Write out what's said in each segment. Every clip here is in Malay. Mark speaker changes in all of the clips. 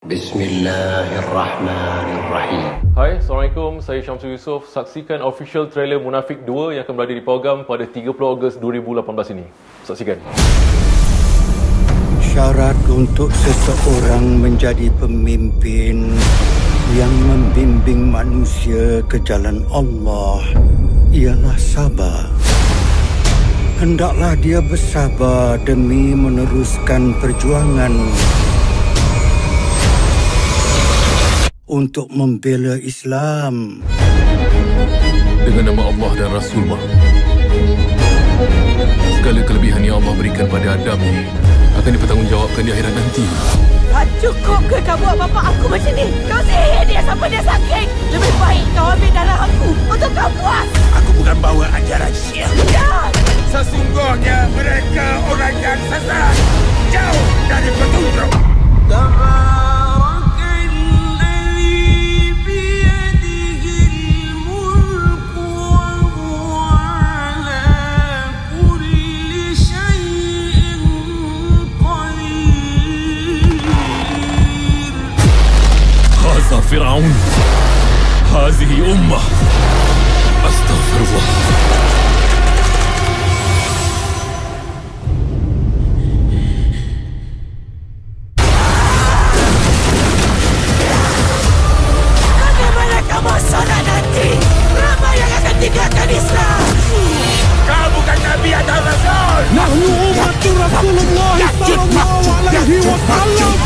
Speaker 1: Bismillahirrahmanirrahim.
Speaker 2: Hai, Assalamualaikum. Saya Syamsul Yusof. Saksikan official trailer Munafik 2 yang akan berada di program pada 30 Ogos 2018 ini. Saksikan.
Speaker 3: Syarat untuk seseorang menjadi pemimpin yang membimbing manusia ke jalan Allah ialah sabar. Hendaklah dia bersabar demi meneruskan perjuangan untuk membela Islam.
Speaker 4: Dengan nama Allah dan Rasulullah, segala kelebihan yang Allah berikan pada Adam ni akan dipertanggungjawabkan di akhirat nanti.
Speaker 5: Tak cukup ke kau buat bapak aku macam ni? Kau sihir dia sampai dia sakit. Lebih baik kau ambil darah aku untuk kau puas.
Speaker 6: Aku bukan bawa ajaran Syiah.
Speaker 5: Ya!
Speaker 6: Sesungguhnya mereka orang yang sesat, jauh dari petunjuk.
Speaker 4: Fir'aun, hazihi ummah, astaghfirullah.
Speaker 5: Bagaimana kamu solat nanti? Ramai yang akan tinggalkan Islam.
Speaker 6: Kau bukan Nabi atau Rasul.
Speaker 3: Nahnu umatur Rasulullah sallallahu alaihi wasallam.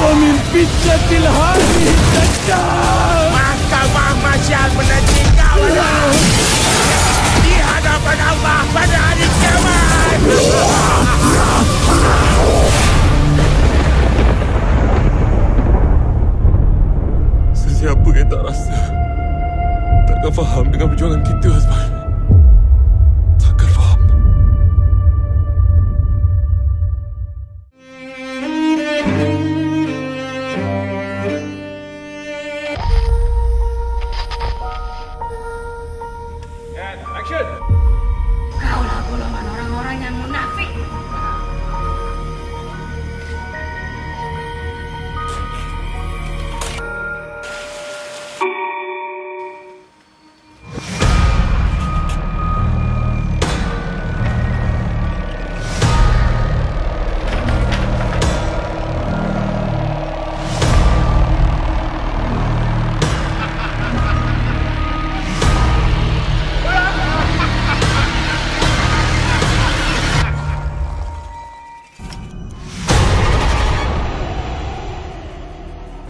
Speaker 3: ومن فتنة هذه الدجال.
Speaker 6: Mahkamah Masyar menanti kau di hadapan Allah pada hari kiamat.
Speaker 4: Sesiapa yang tak rasa, takkan faham dengan perjuangan kita, Azman. Takkan faham.
Speaker 5: Kaulah golongan orang-orang yang munafik.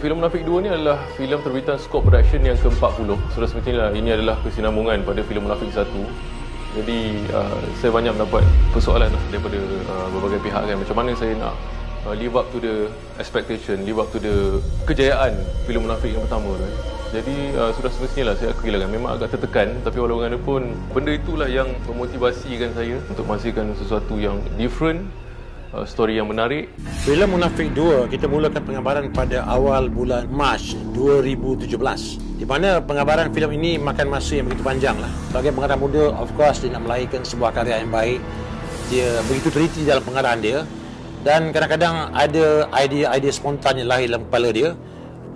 Speaker 2: Filem Munafik 2 ni adalah filem terbitan Scope Production yang ke-40. Sudah semestinya ini adalah kesinambungan pada filem Munafik 1. Jadi saya banyak mendapat persoalan daripada berbagai pihak kan, macam mana saya nak live up to the expectation, live up to the kejayaan filem Munafik yang pertama kan. Jadi sudah semestinya lah saya akui lah kan, memang agak tertekan, tapi walau bagaimanapun benda itulah yang memotivasikan saya untuk menghasilkan sesuatu yang different, story yang menarik.
Speaker 7: Filem Munafik 2 kita mulakan penggambaran pada awal bulan Mac 2017, di mana penggambaran filem ini makan masa yang begitu panjang lah. Sebagai pengarah muda, of course dia nak melahirkan sebuah karya yang baik. Dia begitu teliti dalam pengarahan dia, dan kadang-kadang ada idea-idea spontan yang lahir dalam kepala dia.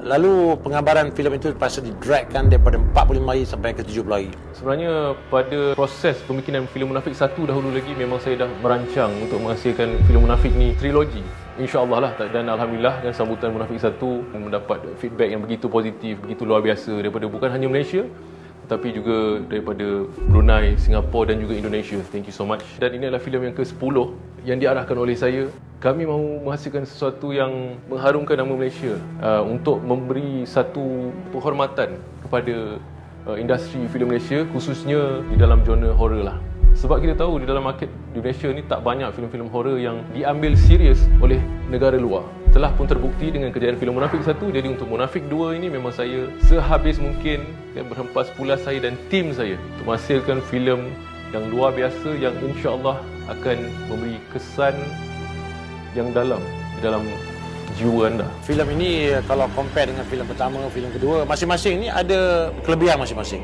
Speaker 7: Lalu penggambaran filem itu terpaksa didragkan daripada 45 hari sampai ke 70 hari.
Speaker 2: Sebenarnya pada proses pembikinan filem Munafik 1 dahulu lagi memang saya dah merancang untuk menghasilkan filem Munafik ni trilogi. InsyaAllah lah, dan Alhamdulillah dan sambutan Munafik 1 mendapat feedback yang begitu positif, begitu luar biasa daripada bukan hanya Malaysia tetapi juga daripada Brunei, Singapura dan juga Indonesia. Thank you so much. Dan ini adalah filem yang ke-10 yang diarahkan oleh saya. Kami mahu menghasilkan sesuatu yang mengharumkan nama Malaysia untuk memberi satu penghormatan kepada industri filem Malaysia, khususnya di dalam genre horror lah. Sebab kita tahu di dalam market di Malaysia ni tak banyak filem-filem horror yang diambil serius oleh negara luar. Telah pun terbukti dengan kejayaan filem Munafik 1. Jadi untuk Munafik 2 ini memang saya sehabis mungkin berhempas pula saya dan tim saya untuk menghasilkan filem yang luar biasa yang insya-Allah akan memberi kesan yang dalam di dalam jiwa anda.
Speaker 7: Filem ini kalau compare dengan filem pertama, filem kedua, masing-masing ni ada kelebihan masing-masing.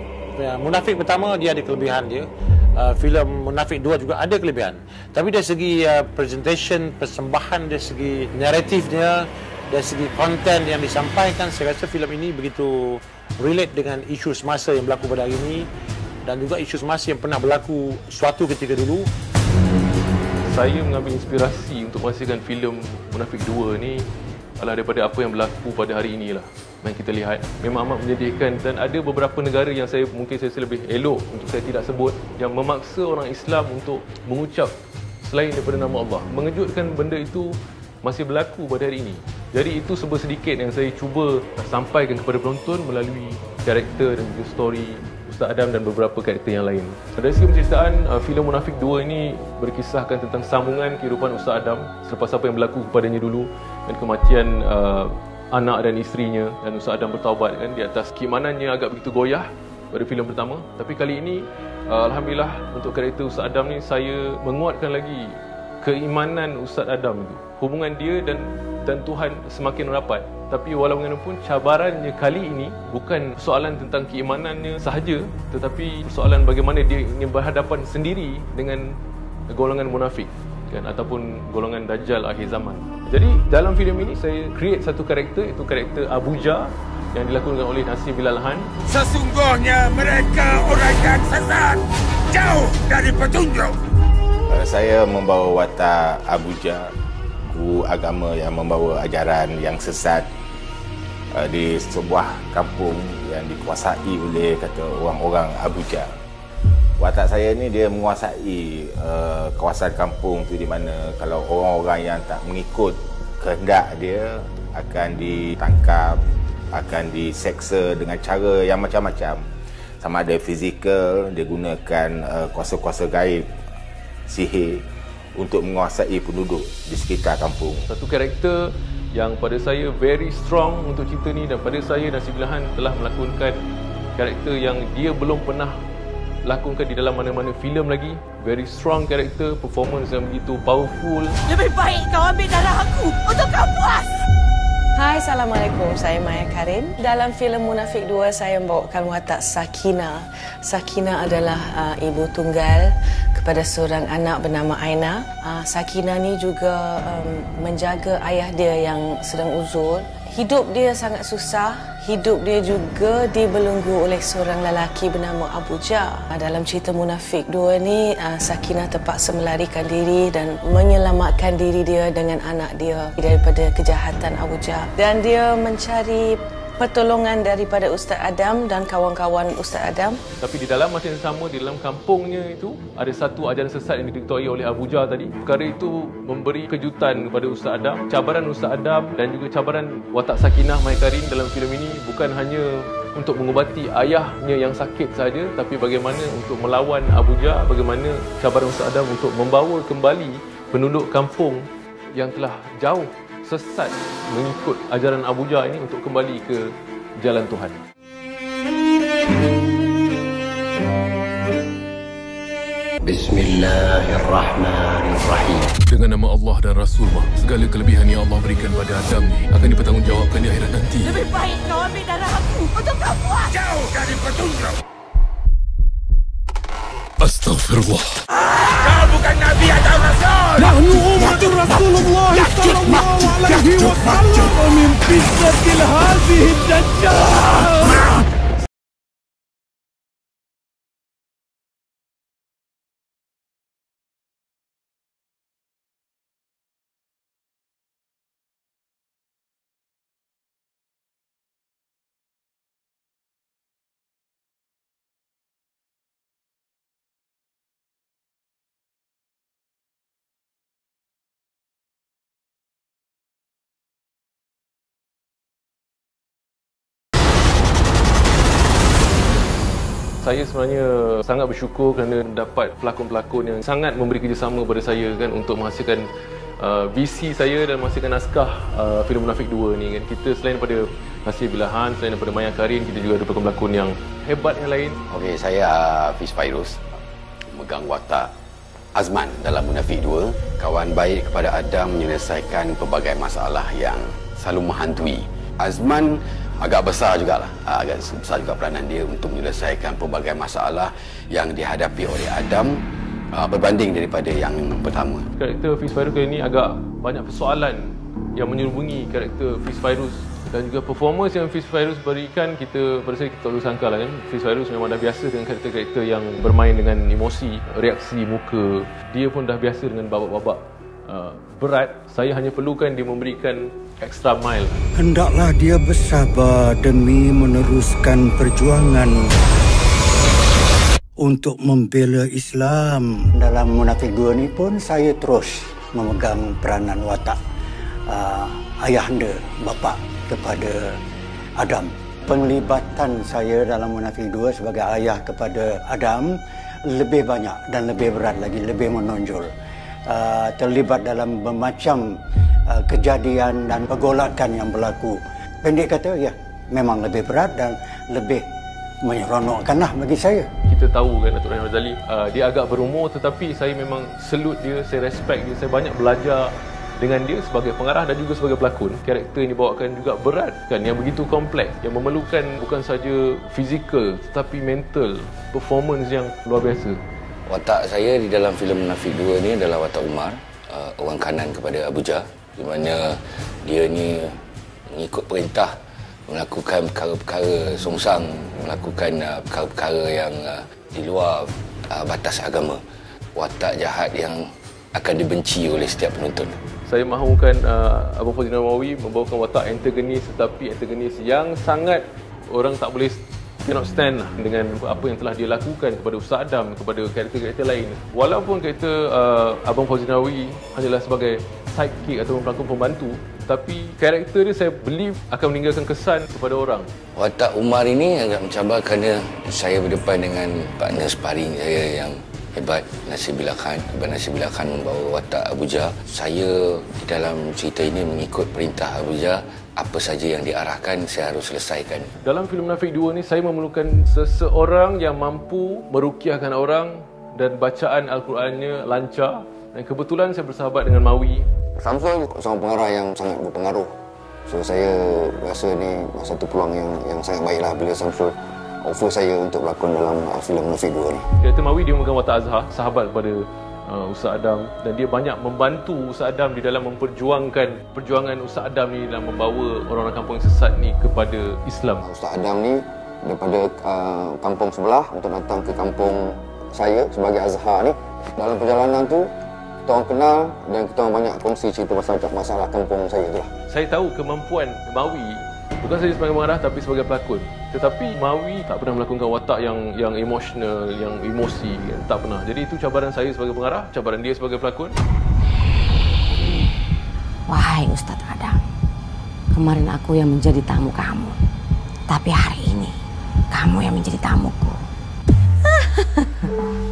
Speaker 7: Munafik pertama dia ada kelebihan dia. filem Munafik 2 juga ada kelebihan. Tapi dari segi presentation, persembahan, dari segi naratifnya, dari segi konten yang disampaikan, saya rasa filem ini begitu relate dengan isu semasa yang berlaku pada hari ini dan juga isu semasa yang pernah berlaku suatu ketika dulu.
Speaker 2: Saya mengambil inspirasi untuk menghasilkan filem Munafik 2 ni adalah daripada apa yang berlaku pada hari inilah. Yang kita lihat memang amat menyedihkan, dan ada beberapa negara yang mungkin saya lebih elok untuk saya tidak sebut, yang memaksa orang Islam untuk mengucap selain daripada nama Allah. Mengejutkan benda itu masih berlaku pada hari ini. Jadi itu sedikit yang saya cuba sampaikan kepada penonton melalui karakter dan juga story Ustaz Adam dan beberapa karakter yang lain. Dari segi penceritaan, filem Munafik 2 ini berkisahkan tentang sambungan kehidupan Ustaz Adam selepas apa yang berlaku kepadanya dulu dan kematian anak dan isterinya, dan Ustaz Adam bertaubat kan di atas keimanannya agak begitu goyah pada filem pertama. Tapi kali ini alhamdulillah untuk karakter Ustaz Adam ni saya menguatkan lagi keimanan Ustaz Adam itu. Hubungan dia dan Tuhan semakin rapat. Tapi walau bagaimanapun cabarannya kali ini bukan persoalan tentang keimanannya sahaja, tetapi persoalan bagaimana dia ingin berhadapan sendiri dengan golongan munafik kan, ataupun golongan Dajjal akhir zaman. Jadi dalam filem ini saya create satu karakter, itu karakter Abuja yang dilakonkan oleh Nasir Bilal Han.
Speaker 6: Sesungguhnya mereka orang yang sesat, jauh dari petunjuk.
Speaker 8: Saya membawa watak Abuja, guru agama yang membawa ajaran yang sesat di sebuah kampung yang dikuasai oleh kata orang-orang Abuja. Watak saya ni dia menguasai kawasan kampung tu, di mana kalau orang-orang yang tak mengikut kehendak dia akan ditangkap, akan diseksa dengan cara yang macam-macam. Sama ada fizikal, dia gunakan kuasa-kuasa gaib, sihir untuk menguasai penduduk di sekitar kampung.
Speaker 2: Satu karakter yang pada saya very strong untuk cerita ni, dan pada saya Nasir Bilal Han telah melakonkan karakter yang dia belum pernah lakonkan di dalam mana-mana filem lagi. Very strong karakter, performance yang begitu powerful.
Speaker 5: Lebih baik kau ambil darah aku untuk kau puas.
Speaker 9: Hai, Assalamualaikum. Saya Maya Karin. Dalam filem Munafik 2, saya membawakan watak Sakina. Sakina adalah ibu tunggal kepada seorang anak bernama Aina. Sakina ni juga menjaga ayah dia yang sedang uzur. Hidup dia sangat susah. Hidup dia juga dibelenggu oleh seorang lelaki bernama Abuja. Dalam cerita Munafik 2 ni, Sakina terpaksa melarikan diri dan menyelamatkan diri dia dengan anak dia daripada kejahatan Abuja. Dan dia mencari pertolongan daripada Ustaz Adam dan kawan-kawan Ustaz Adam.
Speaker 2: Tapi di dalam masa yang sama, di dalam kampungnya itu ada satu ajaran sesat yang diketuai oleh Abuja tadi. Perkara itu memberi kejutan kepada Ustaz Adam. Cabaran Ustaz Adam dan juga cabaran watak Sakinah Maya Karin dalam filem ini bukan hanya untuk mengubati ayahnya yang sakit saja, tapi bagaimana untuk melawan Abuja, bagaimana cabaran Ustaz Adam untuk membawa kembali penduduk kampung yang telah jauh sesat mengikut ajaran Abuja ini untuk kembali ke jalan Tuhan.
Speaker 1: Bismillahirrahmanirrahim.
Speaker 4: Dengan nama Allah dan Rasulullah, segala kelebihan yang Allah berikan pada Adam ni akan dipertanggungjawabkan di akhirat nanti.
Speaker 5: Lebih baik kau ambil darah aku untuk kau puas.
Speaker 6: Jauh dari petunjuk.
Speaker 4: Astaghfirullah.
Speaker 6: Kau bukan Nabi atau Rasul.
Speaker 3: Nahnu ummatur Rasulullah sallallahu alaihi wasallam min fitnatil hadhihi dajjal.
Speaker 2: Saya sebenarnya sangat bersyukur kerana dapat pelakon-pelakon yang sangat memberi kerjasama kepada saya kan untuk menghasilkan visi saya dan menghasilkan naskah filem Munafik 2 ni kan. Kita selain daripada Nasir Bilal Han, selain daripada Maya Karin, kita juga ada pelakon-pelakon yang hebat yang lain.
Speaker 10: Okey, saya Hafiz Fairuz, memegang watak Azman dalam Munafik 2, kawan baik kepada Adam menyelesaikan pelbagai masalah yang selalu menghantui. Azman agak besar jugalah. Agak besar juga peranan dia untuk menyelesaikan pelbagai masalah yang dihadapi oleh Adam berbanding daripada yang pertama.
Speaker 2: Karakter Fiz Fairuz kali ini agak banyak persoalan yang menyelubungi karakter Fiz Fairuz, dan juga performance yang Fiz Fairuz berikan, pada saya kita tak boleh sangka lah kan. Fiz Fairuz memang dah biasa dengan karakter-karakter yang bermain dengan emosi, reaksi muka. Dia pun dah biasa dengan babak-babak berat. Saya hanya perlukan dia memberikan extra mile.
Speaker 3: Hendaklah dia bersabar demi meneruskan perjuangan untuk membela Islam. Dalam Munafik 2 ni pun saya terus memegang peranan watak ayahanda bapa kepada Adam. Penglibatan saya dalam Munafik 2 sebagai ayah kepada Adam lebih banyak dan lebih berat lagi, lebih menonjol. Terlibat dalam bermacam kejadian dan pergolakan yang berlaku. Pendek kata, ya, memang lebih berat dan lebih menyeronokkanlah bagi saya.
Speaker 2: Kita tahu kan Datuk Rahim Razali, dia agak berumur, tetapi saya memang salute dia, saya respect dia, saya banyak belajar dengan dia sebagai pengarah dan juga sebagai pelakon. Karakter yang dibawakan juga berat kan, yang begitu kompleks, yang memerlukan bukan saja fizikal tetapi mental, performance yang luar biasa.
Speaker 10: Watak saya di dalam filem Munafik 2 ni adalah watak Umar, orang kanan kepada Abu Jah, di mana dia ni mengikut perintah melakukan perkara-perkara songsang, melakukan perkara-perkara yang di luar batas agama. Watak jahat yang akan dibenci oleh setiap penonton.
Speaker 2: Saya mahukan Abang Fauzi Nawawi membawakan watak antagonis, tetapi antagonis yang sangat orang tak boleh cannot stand lah dengan apa yang telah dia lakukan kepada Ustaz Adam, kepada karakter-karakter lain. Walaupun karakter Abang Fauzi Nawawi hanyalah sebagai sidekick ataupun pelakon pembantu, tapi karakter dia saya believe akan meninggalkan kesan kepada orang.
Speaker 10: Watak Umar ini agak mencabar kerana saya berdepan dengan partner sparring saya yang hebat, Nasibillah Khan. Nasibillah Khan membawa watak Abu Jah. Saya di dalam cerita ini mengikut perintah Abu Jah. Apa saja yang diarahkan, saya harus selesaikan.
Speaker 2: Dalam filem Munafik 2 ni, saya memerlukan seseorang yang mampu merukiahkan orang dan bacaan Al-Qurannya lancar. Dan kebetulan saya bersahabat dengan Mawi.
Speaker 11: Samsul seorang pengarah yang sangat berpengaruh. So saya rasa ni satu peluang yang sangat baiklah bila Samsul offer saya untuk berlakon dalam filem Munafik 2 ni.
Speaker 2: Karakter Mawi dia memegang watak Azhar, sahabat kepada Ustaz Adam, dan dia banyak membantu Ustaz Adam di dalam memperjuangkan perjuangan Ustaz Adam ni dalam membawa orang-orang kampung yang sesat ni kepada Islam.
Speaker 11: Ustaz Adam ni daripada kampung sebelah untuk datang ke kampung saya sebagai Azhar ni. Dalam perjalanan tu kita orang kenal dan kita orang banyak kongsi cerita pasal masalah kampung saya tu lah.
Speaker 2: Saya tahu kemampuan Mawi bukan saja sebagai pengarah tapi sebagai pelakon. Tetapi Mawi tak pernah melakukan watak yang emosional, yang emosi, tak pernah. Jadi itu cabaran saya sebagai pengarah, cabaran dia sebagai pelakon.
Speaker 12: Wahai Ustaz Adam, kemarin aku yang menjadi tamu kamu, tapi hari ini kamu yang menjadi tamuku.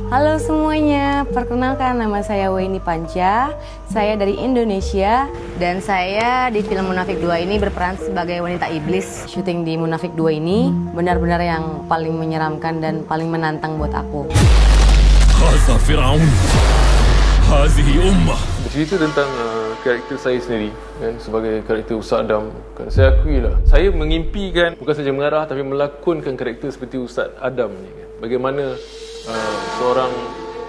Speaker 12: Halo semuanya, perkenalkan nama saya Waini Panca. Saya dari Indonesia dan saya di film Munafik 2 ini berperan sebagai wanita iblis. Syuting di Munafik 2 ini benar-benar yang paling menyeramkan dan paling menantang buat aku.
Speaker 4: Haza Fir'aun, hazihi ummah.
Speaker 2: Bercerita tentang karakter saya sendiri kan, sebagai karakter Ustaz Adam kan, saya akuilah saya mengimpikan bukan saja mengarah tapi melakonkan karakter seperti Ustaz Adam ni kan. Bagaimana seorang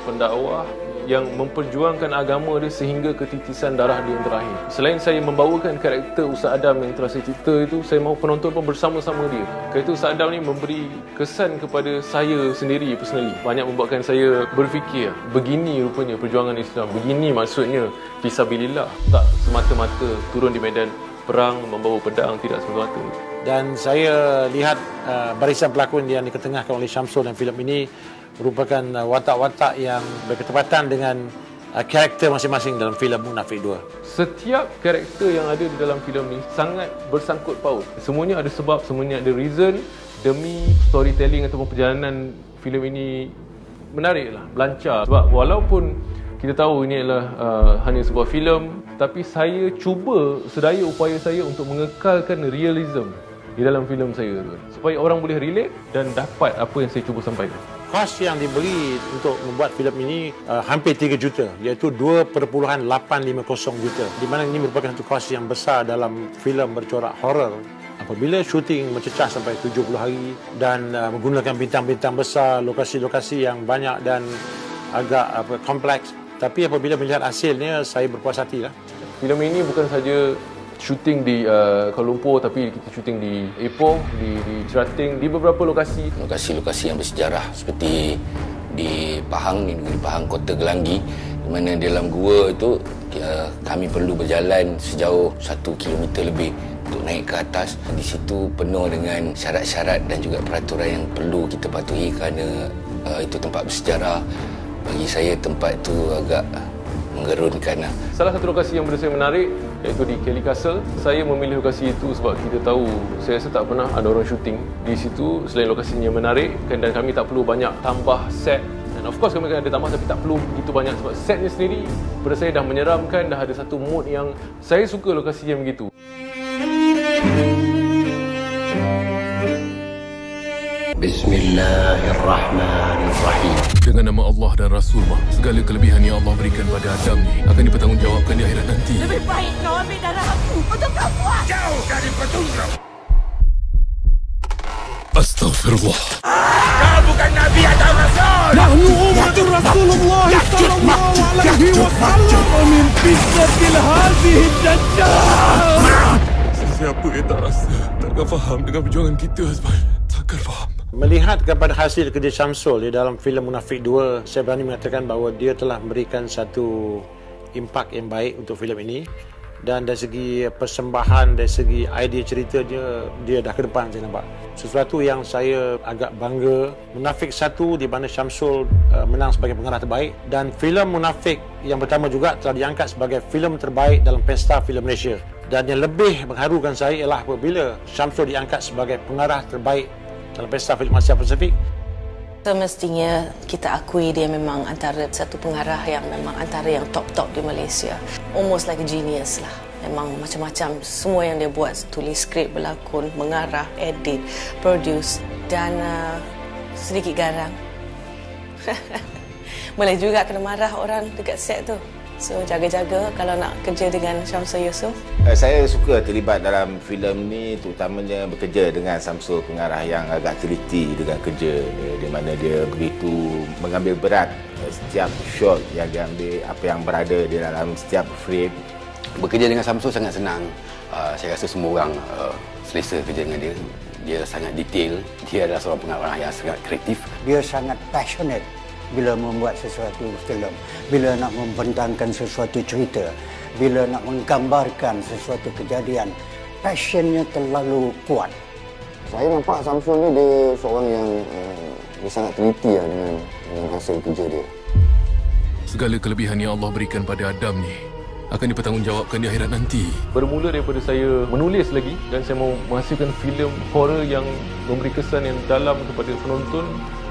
Speaker 2: pendakwah yang memperjuangkan agama dia sehingga ketitisan darah dia yang terakhir. Selain saya membawakan karakter Ustaz Adam yang telah saya cerita itu, saya mahu penonton pun bersama-sama dia. Karakter Ustaz Adam ni memberi kesan kepada saya sendiri personally. Banyak membuatkan saya berfikir, begini rupanya perjuangan Islam, begini maksudnya fisabilillah. Tak semata-mata turun di medan perang membawa pedang, tidak semata-mata.
Speaker 7: Dan saya lihat barisan pelakon yang diketengahkan oleh Syamsul dalam filem ini merupakan watak-watak yang berketepatan dengan karakter masing-masing dalam filem Munafik 2.
Speaker 2: Setiap karakter yang ada di dalam filem ni sangat bersangkut paut. Semuanya ada sebab, semuanya ada reason demi storytelling ataupun perjalanan filem ini menariklah, lancar. Sebab walaupun kita tahu ini adalah hanya sebuah filem, tapi saya cuba sedaya upaya saya untuk mengekalkan realism di dalam filem saya tu, supaya orang boleh relate dan dapat apa yang saya cuba sampaikan.
Speaker 7: Kos yang diberi untuk membuat filem ini hampir 3 juta, iaitu 2.850 juta. Di mana ini merupakan satu kos yang besar dalam filem bercorak horror. Apabila syuting mencecah sampai 70 hari dan menggunakan bintang-bintang besar, lokasi-lokasi yang banyak dan agak kompleks, tapi apabila melihat hasilnya, saya berpuas hati lah.
Speaker 2: Filem ini bukan saja syuting di Kuala Lumpur, tapi kita syuting di Ipoh, di Cerating, di beberapa lokasi.
Speaker 10: Lokasi-lokasi yang bersejarah seperti di Pahang, di negeri Pahang, Kota Gelanggi, di mana dalam gua itu kami perlu berjalan sejauh 1 kilometer lebih untuk naik ke atas. Di situ penuh dengan syarat-syarat dan juga peraturan yang perlu kita patuhi kerana itu tempat bersejarah. Bagi saya tempat itu agak menggerunkan.
Speaker 2: Salah satu lokasi yang bagi saya menarik iaitu di Kelly Castle. Saya memilih lokasi itu sebab kita tahu, saya rasa tak pernah ada orang syuting di situ. Selain lokasinya menarik dan kami tak perlu banyak tambah set. Dan of course kami akan ada tambah tapi tak perlu begitu banyak sebab setnya sendiri pada saya dah menyeramkan, dah ada satu mood yang saya suka lokasi yang begitu.
Speaker 1: Bismillahirrahmanirrahim.
Speaker 4: Dengan nama Allah dan Rasulullah, segala kelebihan yang Allah berikan pada Adam ni akan dipertanggungjawabkan di akhirat nanti.
Speaker 5: Lebih baik kau ambil darah aku untuk kau buat.
Speaker 6: Jauh dari petunjuk.
Speaker 4: Astaghfirullah.
Speaker 6: Kau bukan Nabi atau Rasul.
Speaker 13: Nahnu umatur Rasulullah sallallahu alaihi wasallam min fitnatil hadhihi dajjal.
Speaker 4: Sesiapa yang tak rasa, takkan faham dengan perjuangan kita, Azman. Takkan faham.
Speaker 7: Melihat kepada hasil kerja Syamsul di dalam filem Munafik 2, saya berani mengatakan bahawa dia telah memberikan satu impak yang baik untuk filem ini. Dan dari segi persembahan, dari segi idea cerita dia dah ke depan saya nampak. Sesuatu yang saya agak bangga. Munafik 1 di mana Syamsul menang sebagai pengarah terbaik, dan filem Munafik yang pertama juga telah diangkat sebagai filem terbaik dalam Pesta Filem Malaysia. Dan yang lebih mengharukan saya ialah apabila Syamsul diangkat sebagai pengarah terbaik dalam Pesta Filem Asia Pasifik.
Speaker 9: Semestinya kita akui dia memang antara satu pengarah yang memang antara yang top-top di Malaysia. Almost like a genius lah. Memang macam-macam semua yang dia buat. Tulis skrip, berlakon, mengarah, edit, produce dan sedikit garang. Boleh juga kena marah orang dekat set tu. So jaga-jaga kalau nak kerja dengan Syamsul Yusof.
Speaker 8: Saya suka terlibat dalam filem ni, terutamanya bekerja dengan Syamsul, pengarah yang agak teliti dengan kerja dia, di mana dia begitu mengambil berat setiap shot yang dia ambil, apa yang berada di dalam setiap frame.
Speaker 10: Bekerja dengan Syamsul sangat senang. Saya rasa semua orang selesa kerja dengan dia. Dia sangat detail. Dia adalah seorang pengarah yang sangat kreatif.
Speaker 3: Dia sangat passionate bila membuat sesuatu filem, bila nak membentangkan sesuatu cerita, bila nak menggambarkan sesuatu kejadian, passionnya terlalu kuat.
Speaker 11: Saya nampak Syamsul ni dia seorang yang dia sangat teliti lah dengan hasil kerja dia.
Speaker 4: Segala kelebihan yang Allah berikan pada Adam ni akan dipertanggungjawabkan di akhirat nanti.
Speaker 2: Bermula daripada saya menulis lagi dan saya mau menghasilkan filem horror yang memberi kesan yang dalam kepada penonton,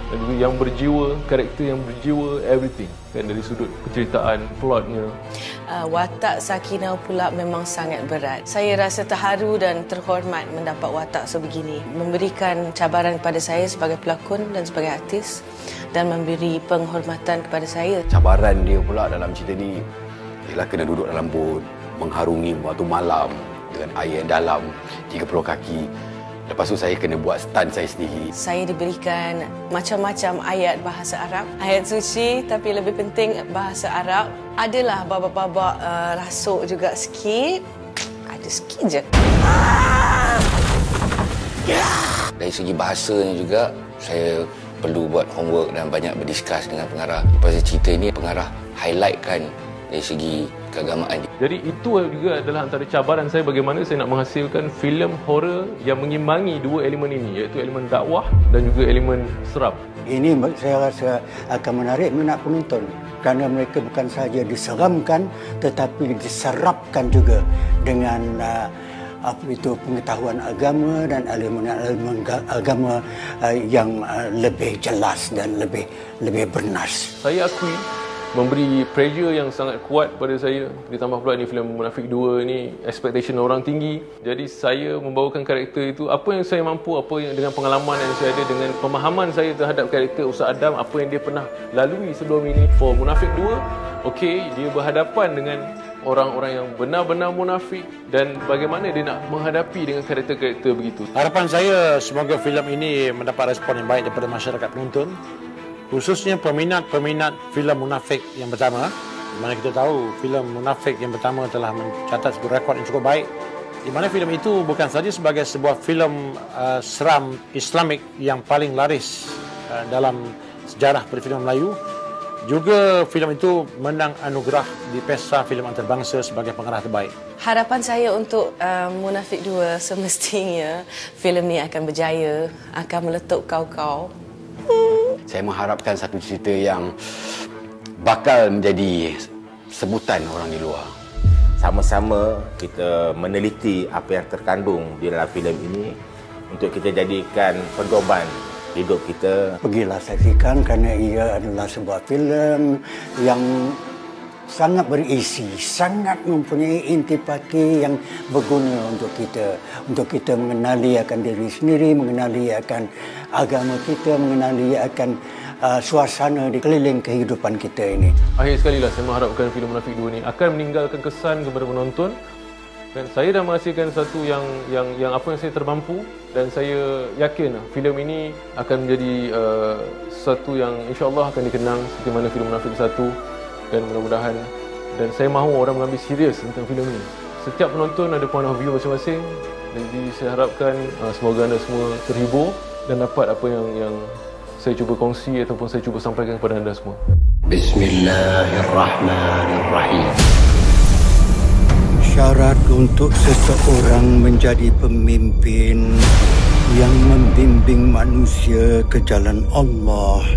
Speaker 2: dan juga yang berjiwa, karakter yang berjiwa, everything kan, dari sudut penceritaan, plotnya.
Speaker 9: Watak Sakinah pula memang sangat berat. Saya rasa terharu dan terhormat mendapat watak sebegini, memberikan cabaran kepada saya sebagai pelakon dan sebagai artis, dan memberi penghormatan kepada saya.
Speaker 10: Cabaran dia pula dalam cerita ni ialah kena duduk dalam bot, mengharungi waktu malam dengan air yang dalam 30 kaki. Lepas tu saya kena buat stunt saya sendiri.
Speaker 9: Saya diberikan macam-macam ayat bahasa Arab. Ayat suci, tapi lebih penting bahasa Arab. Adalah babak-babak rasuk juga sikit. Ada sikit je.
Speaker 10: Dari segi bahasanya juga, saya perlu buat homework dan banyak berdiskus dengan pengarah. Lepas cerita ini, pengarah highlightkan dari segi keagamaan.
Speaker 2: Jadi itu juga adalah antara cabaran saya, bagaimana saya nak menghasilkan filem horror yang mengimbangi dua elemen ini, iaitu elemen dakwah dan juga elemen seram.
Speaker 3: Ini saya rasa akan menarik minat penonton kerana mereka bukan sahaja diseramkan tetapi diserapkan juga dengan pengetahuan agama dan elemen-elemen agama yang lebih jelas dan lebih bernas.
Speaker 2: Saya akui memberi pressure yang sangat kuat pada saya. Ditambah pula ni filem Munafik 2 ni, expectation orang tinggi. Jadi saya membawakan karakter itu, apa yang saya mampu, apa yang dengan pengalaman yang saya ada, dengan pemahaman saya terhadap karakter Ustaz Adam, apa yang dia pernah lalui sebelum ini. For Munafik 2, okey, dia berhadapan dengan orang-orang yang benar-benar munafik dan bagaimana dia nak menghadapi dengan karakter-karakter begitu.
Speaker 7: Harapan saya semoga filem ini mendapat respon yang baik daripada masyarakat penonton, khususnya peminat-peminat filem munafik yang pertama. Di mana kita tahu filem munafik yang pertama telah mencatat sebuah rekod yang cukup baik, di mana filem itu bukan saja sebagai sebuah filem seram Islamik yang paling laris dalam sejarah perfilman Melayu, juga filem itu menang anugerah di Pesta Filem Antarabangsa sebagai pengarah terbaik.
Speaker 9: Harapan saya untuk Munafik 2 semestinya filem ni akan berjaya, akan meletup kau-kau.
Speaker 10: Saya mengharapkan satu cerita yang bakal menjadi sebutan orang di luar.
Speaker 8: Sama-sama kita meneliti apa yang terkandung di dalam filem ini untuk kita jadikan pedoman hidup kita.
Speaker 3: Pergilah saksikan kerana ia adalah sebuah filem yang sangat berisi, sangat mempunyai intipati yang berguna untuk kita mengenali akan diri sendiri, mengenali akan agama kita, mengenali akan suasana di keliling kehidupan kita ini.
Speaker 2: Akhir sekali lah saya mengharapkan filem Munafik 2 ni akan meninggalkan kesan kepada penonton. Dan saya dah menghasilkan satu yang apa yang saya termampu, dan saya yakin filem ini akan menjadi satu yang insya-Allah akan dikenang seperti mana filem Munafik 1, dan mudah-mudahan, dan saya mahu orang mengambil serius tentang filem ini. Setiap penonton ada point of view masing-masing, jadi saya harapkan semoga anda semua terhibur dan dapat apa yang saya cuba kongsi ataupun saya cuba sampaikan kepada anda semua.
Speaker 1: Bismillahirrahmanirrahim.
Speaker 3: Syarat untuk seseorang menjadi pemimpin yang membimbing manusia ke jalan Allah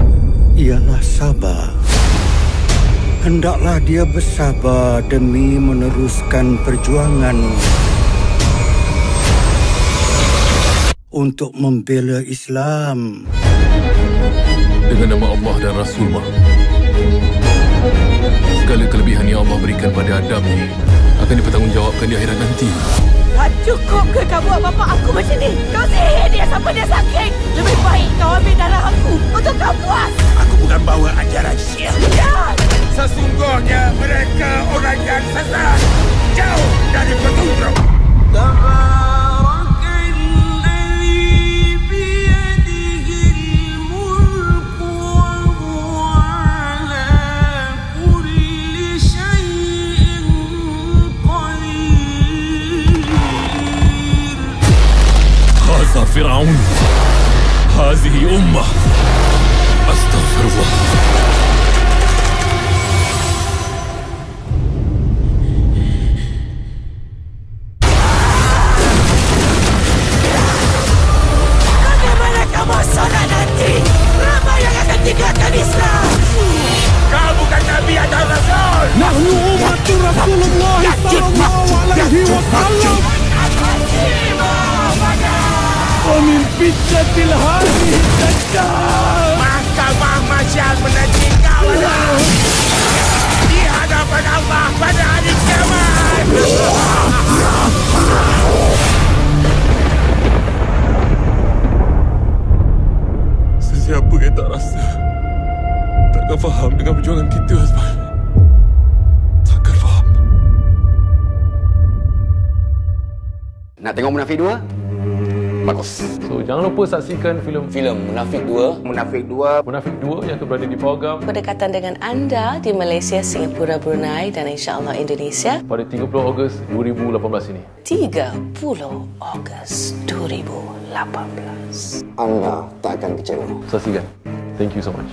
Speaker 3: ialah sabar. Hendaklah dia bersabar demi meneruskan perjuangan untuk membela Islam.
Speaker 4: Dengan nama Allah dan Rasulullah, segala kelebihan yang Allah berikan pada Adam ni akan dipertanggungjawabkan di akhirat nanti.
Speaker 5: Tak cukup ke kau buat bapak aku macam ni? Kau sihir dia sampai dia sakit. Lebih baik kau ambil darah aku untuk kau puas.
Speaker 6: Aku bukan bawa ajaran Syiah. Sesungguhnya mereka orang yang sesat, jauh dari petunjuk.
Speaker 4: هذا فرعون، هذه أمة، أستغفر الله.
Speaker 5: Bagaimana kamu solat nanti? Ramai yang akan tinggalkan Islam.
Speaker 6: Kau bukan Nabi atau Rasul.
Speaker 13: Nahnu ummatu Rasulullah sallallahu alaihi wasallam. ومن فتنة هذه الدجال.
Speaker 6: Mahkamah Masyar menanti kau di hadapan Allah pada hari kiamat.
Speaker 4: Sesiapa yang tak rasa, takkan faham dengan perjuangan kita, Azman. Takkan faham.
Speaker 10: Nak tengok Munafik 2? Bagus.
Speaker 2: So jangan lupa saksikan filem
Speaker 10: Munafik 2.
Speaker 8: Munafik 2
Speaker 2: yang akan berada di Pawagam.
Speaker 9: Berdekatan dengan anda di Malaysia, Singapura, Brunei dan insya-Allah Indonesia
Speaker 2: pada 30 Ogos 2018 ini.
Speaker 9: 30 Ogos 2018.
Speaker 11: Anda tak akan kecewa.
Speaker 2: Saksikan. Thank you so much.